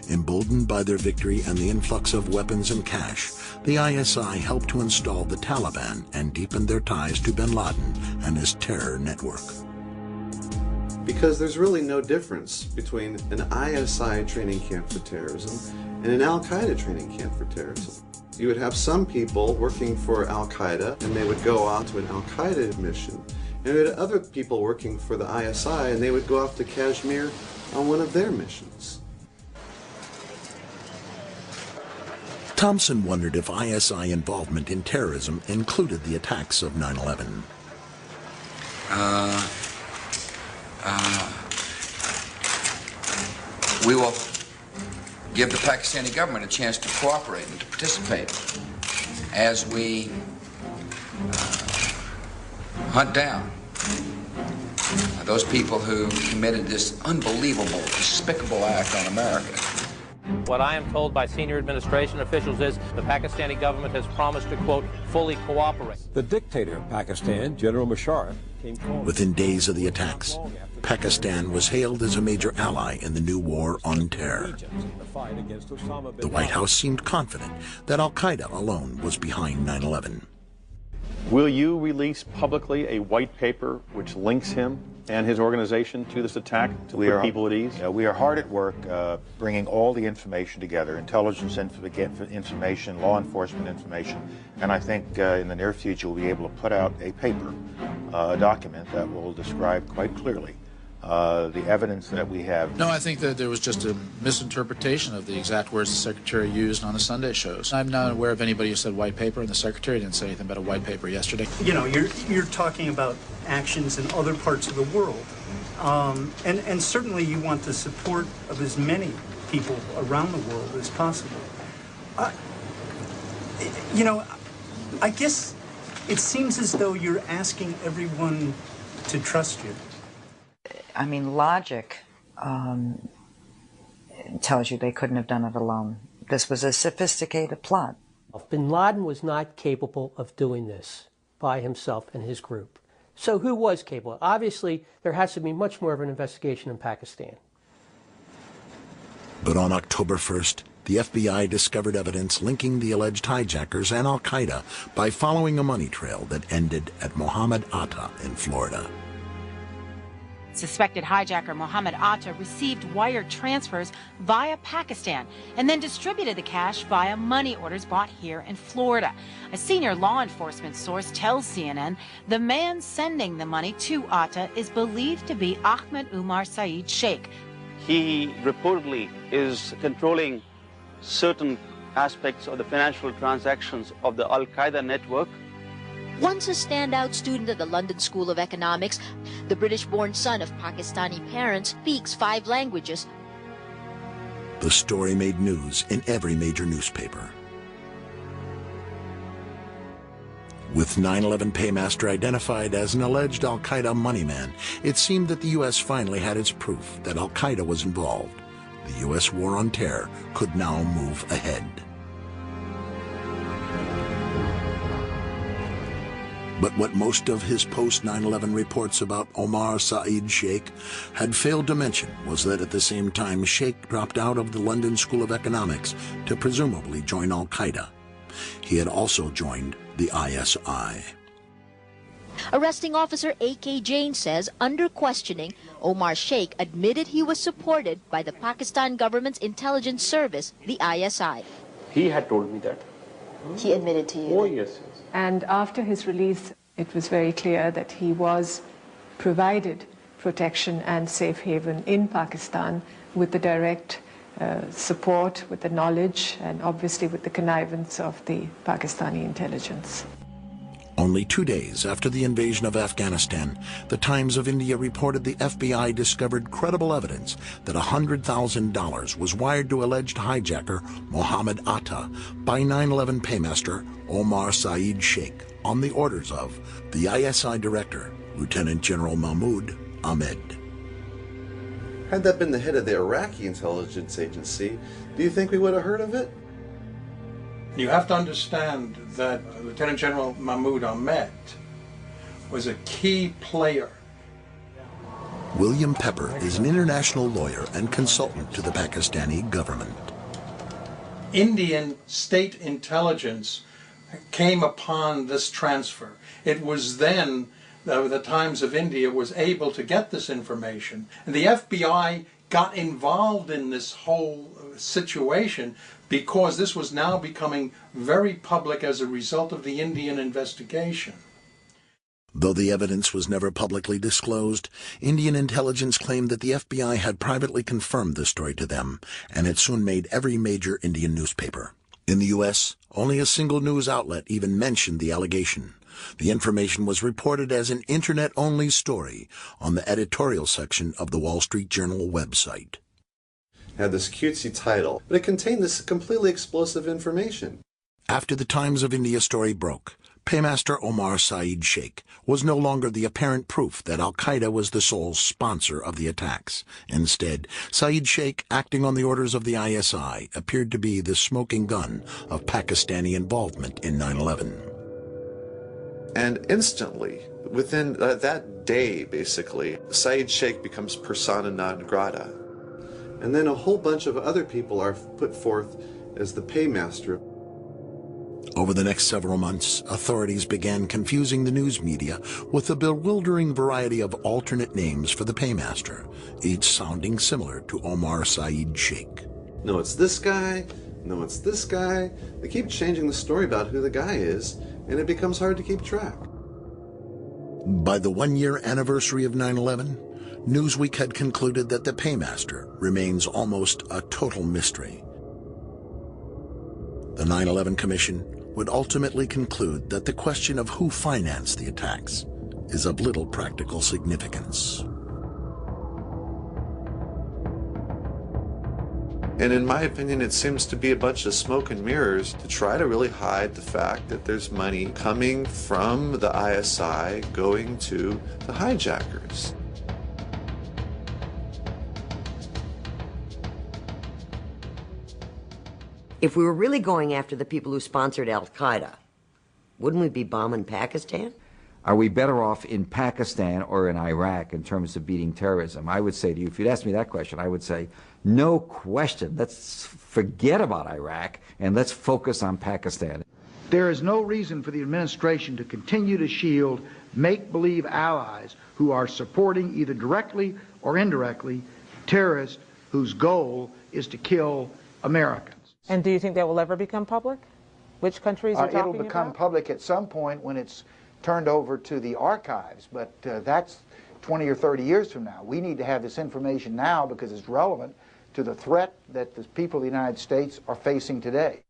Emboldened by their victory and the influx of weapons and cash, the ISI helped to install the Taliban and deepen their ties to bin Laden and his terror network. Because there's really no difference between an ISI training camp for terrorism and an Al-Qaeda training camp for terrorism. You would have some people working for Al-Qaeda and they would go out to an Al-Qaeda mission, and you had other people working for the ISI and they would go off to Kashmir on one of their missions. Thompson wondered if ISI involvement in terrorism included the attacks of 9/11. We will give the Pakistani government a chance to cooperate and to participate as we hunt down those people who committed this unbelievable, despicable act on America. What I am told by senior administration officials is the Pakistani government has promised to, quote, fully cooperate. The dictator of Pakistan, General Musharraf, came forward. Within days of the attacks, Pakistan was hailed as a major ally in the new war on terror. The White House seemed confident that Al-Qaeda alone was behind 9/11. Will you release publicly a white paper which links him and his organization to this attack to put people at ease? We are hard at work bringing all the information together, intelligence information, law enforcement information, and I think in the near future we'll be able to put out a paper, a document that will describe quite clearly the evidence that we have. No, I think that there was just a misinterpretation of the exact words the Secretary used on the Sunday shows. I'm not aware of anybody who said white paper, and the Secretary didn't say anything about a white paper yesterday. You know, you're talking about actions in other parts of the world, and certainly you want the support of as many people around the world as possible. You know, I guess it seems as though you're asking everyone to trust you. I mean, logic tells you they couldn't have done it alone. This was a sophisticated plot. Bin Laden was not capable of doing this by himself and his group. So who was capable? Obviously, there has to be much more of an investigation in Pakistan. But on October 1st, the FBI discovered evidence linking the alleged hijackers and Al-Qaeda by following a money trail that ended at Mohammed Atta in Florida. Suspected hijacker Mohammed Atta received wire transfers via Pakistan and then distributed the cash via money orders bought here in Florida. A senior law enforcement source tells CNN the man sending the money to Atta is believed to be Ahmed Umar Saeed Sheikh. He reportedly is controlling certain aspects of the financial transactions of the Al-Qaeda network. Once a standout student at the London School of Economics, the British-born son of Pakistani parents speaks 5 languages. The story made news in every major newspaper. With 9/11 paymaster identified as an alleged Al-Qaeda moneyman, it seemed that the U.S. finally had its proof that Al-Qaeda was involved. The U.S. war on terror could now move ahead. But what most of his post-9/11 reports about Omar Saeed Sheikh had failed to mention was that at the same time Sheikh dropped out of the London School of Economics to presumably join Al-Qaeda. He had also joined the ISI. Arresting officer A.K. Jain says under questioning, Omar Sheikh admitted he was supported by the Pakistan government's intelligence service, the ISI. He had told me that. He admitted to you? Oh, yes. And after his release, it was very clear that he was provided protection and safe haven in Pakistan with the direct support, with the knowledge, and obviously with the connivance of the Pakistani intelligence. Only 2 days after the invasion of Afghanistan, the Times of India reported the FBI discovered credible evidence that $100,000 was wired to alleged hijacker Mohammed Atta by 9/11 paymaster Omar Saeed Sheikh on the orders of the ISI director, Lieutenant General Mahmoud Ahmed. Had that been the head of the Iraqi intelligence agency, do you think we would have heard of it? You have to understand that Lieutenant General Mahmoud Ahmed was a key player William Pepper is an international lawyer and consultant to the Pakistani government. Indian state intelligence came upon this transfer. It was then the Times of India was able to get this information, and the FBI got involved in this whole situation because this was now becoming very public as a result of the Indian investigation. Though the evidence was never publicly disclosed, Indian intelligence claimed that the FBI had privately confirmed the story to them, and it soon made every major Indian newspaper. In the U.S., only a single news outlet even mentioned the allegation. The information was reported as an Internet-only story on the editorial section of the Wall Street Journal website. It had this cutesy title, but it contained this completely explosive information. After the Times of India story broke, Paymaster Omar Saeed Sheikh was no longer the apparent proof that al-Qaeda was the sole sponsor of the attacks. Instead, Saeed Sheikh, acting on the orders of the ISI, appeared to be the smoking gun of Pakistani involvement in 9/11. And instantly, within that day, basically, Saeed Sheikh becomes persona non grata. And then a whole bunch of other people are put forth as the paymaster. Over the next several months, authorities began confusing the news media with a bewildering variety of alternate names for the paymaster, each sounding similar to Omar Saeed Sheikh. No, it's this guy. No, it's this guy. They keep changing the story about who the guy is, and it becomes hard to keep track. By the one-year anniversary of 9/11, Newsweek had concluded that the paymaster remains almost a total mystery. The 9/11 Commission would ultimately conclude that the question of who financed the attacks is of little practical significance. And in my opinion, it seems to be a bunch of smoke and mirrors to try to really hide the fact that there's money coming from the ISI going to the hijackers. If we were really going after the people who sponsored al-Qaeda, wouldn't we be bombing Pakistan? Are we better off in Pakistan or in Iraq in terms of beating terrorism? I would say to you, if you'd asked me that question, I would say, no question. Let's forget about Iraq and let's focus on Pakistan. There is no reason for the administration to continue to shield make-believe allies who are supporting, either directly or indirectly, terrorists whose goal is to kill Americans. And do you think that will ever become public? Which countries are talking about? It'll become public at some point when it's turned over to the archives, but that's 20 or 30 years from now. We need to have this information now because it's relevant to the threat that the people of the United States are facing today.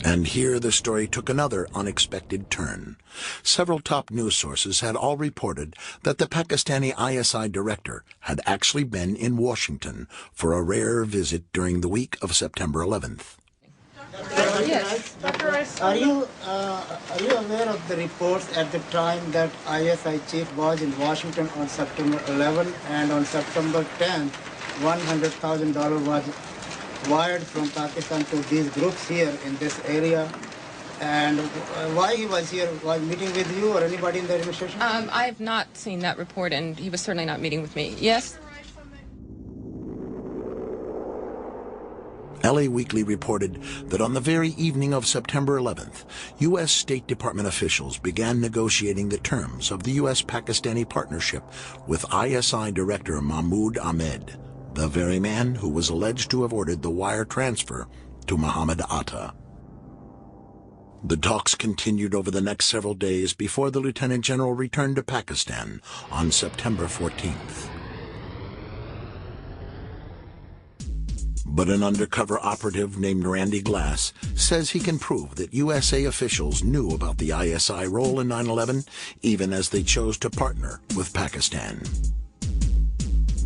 And here the story took another unexpected turn. Several top news sources had all reported that the Pakistani ISI director had actually been in Washington for a rare visit during the week of September 11th. Yes. Are you aware of the reports at the time that ISI chief was in Washington on September 11 and on September 10, $100,000 was wired from Pakistan to these groups here in this area? And why he was here? Was meeting with you or anybody in the administration? I have not seen that report, and he was certainly not meeting with me. Yes? LA Weekly reported that on the very evening of September 11th, U.S. State Department officials began negotiating the terms of the U.S.-Pakistani partnership with ISI Director Mahmoud Ahmed, the very man who was alleged to have ordered the wire transfer to Muhammad Atta. The talks continued over the next several days before the Lieutenant General returned to Pakistan on September 14th. But an undercover operative named Randy Glass says he can prove that USA officials knew about the ISI role in 9/11, even as they chose to partner with Pakistan.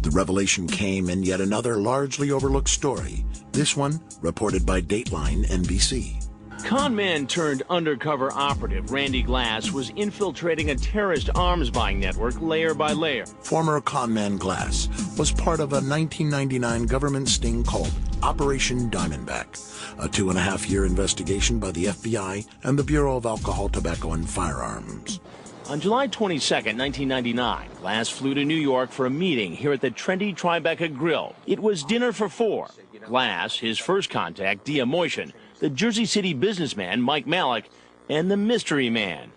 The revelation came in yet another largely overlooked story, this one reported by Dateline NBC. Con-man turned undercover operative Randy Glass was infiltrating a terrorist arms buying network layer by layer. Former con-man Glass was part of a 1999 government sting called Operation Diamondback, a 2.5-year investigation by the FBI and the Bureau of Alcohol, Tobacco, and Firearms. On July 22, 1999, Glass flew to New York for a meeting here at the trendy Tribeca Grill. It was dinner for four. Glass, his first contact, Dia Moitian, the Jersey City businessman Mike Malik, and the mystery man,